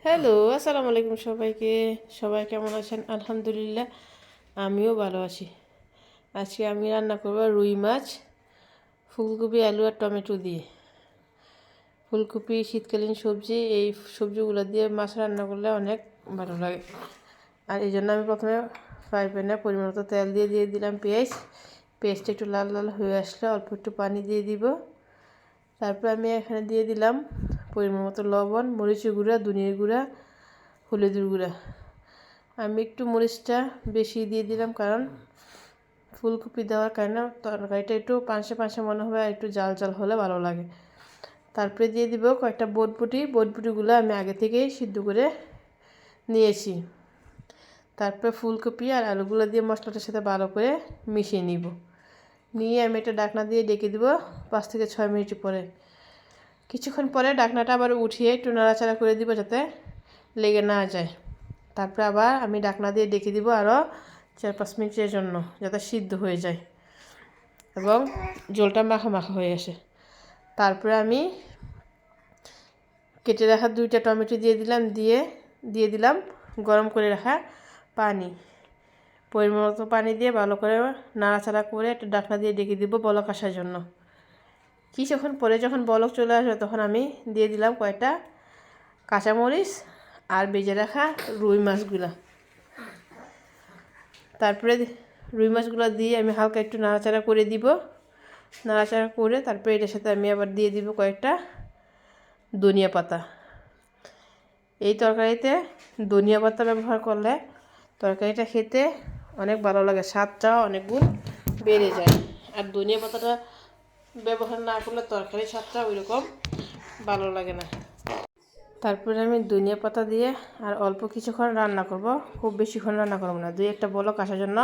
Hello, আসসালামু আলাইকুম সবাইকে। সবাই কেমন আছেন? আলহামদুলিল্লাহ, আমিও ভালো আছি। আজকে আমি রান্না করব রুই মাছ, ফুলকপি, আলু আর টমেটো দিয়ে। ফুলকপি শীতকালীন সবজি, এই সবজিগুলো দিয়ে মাছ রান্না করলে অনেক ভালো লাগে। আর এই জন্য আমি প্রথমে ফ্রাই প্যানে পরিমাণ মতো তেল দিয়ে দিলাম পেঁয়াজটা একটু লাল লাল হয়ে আসলে অল্প একটু পানি দিয়ে দিব। তারপর আমি এখানে দিয়ে দিলাম পরিমাণ মতো লবণ, মরিচের গুঁড়া, ধনিয়ার গুঁড়া, হলুদের গুঁড়া। আমি একটু মরিচটা বেশি দিয়ে দিলাম, কারণ ফুলকপি দেওয়ার কারণে তরকারিটা একটু পাঁচশে পাঁচশে মনে হবে, আর একটু জাল জাল হলে ভালো লাগে। তারপরে দিয়ে দিব কয়েকটা বটবুটিগুলো আমি আগে থেকেই সিদ্ধ করে নিয়েছি। তারপরে ফুলকপি আর আলুগুলো দিয়ে মশলাটার সাথে ভালো করে মিশিয়ে নিয়ে আমি একটা ঢাকনা দিয়ে ডেকে দিব 5 থেকে 6 মিনিট পরে। কিছুক্ষণ পরে ঢাকনাটা আবার উঠিয়ে একটু নাড়াচাড়া করে দিব যাতে লেগে না যায়। তারপরে আবার আমি ঢাকনা দিয়ে ডেকে দিব আরও 4-5 মিনিটের জন্য, যাতে সিদ্ধ হয়ে যায় এবং ঝোলটা মাখা মাখা হয়ে আসে। তারপরে আমি কেটে রাখা 2টা টমেটো দিয়ে দিলাম গরম করে রাখা পানি। পরিমাণ মতো পানি দিয়ে ভালো করে নাড়াচাড়া করে একটা ঢাকনা দিয়ে ডেকে দিব বলক আসার জন্য। কিছুক্ষণ পরে যখন বলক চলে আসবে তখন আমি দিয়ে দিলাম কয়েকটা কাঁচামরিচ আর ভেজে রাখা রুই মাছগুলা। তারপরে রুই মাছগুলো দিয়ে আমি হালকা একটু নাড়াচাড়া করে দিব। নাড়াচাড়া করে তারপরে এটার সাথে আমি আবার দিয়ে দিব কয়েকটা ধনিয়া পাতা। এই তরকারিতে ধনিয়া পাতা ব্যবহার করলে তরকারিটা খেতে অনেক ভালো লাগে, স্বাদটাও অনেক গুণ বেড়ে যায়। আর ধনিয়া পাতাটা ব্যবহার না করলে তরকারির স্বাদটা ওইরকম ভালো লাগে না। তারপরে আমি ধনিয়া পাতা দিয়ে আর অল্প কিছুক্ষণ রান্না করব, খুব বেশিক্ষণ রান্না করব না, 2-1টা বলক আসার জন্য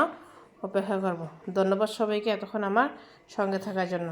অপেক্ষা করব। ধন্যবাদ সবাইকে এতক্ষণ আমার সঙ্গে থাকার জন্য।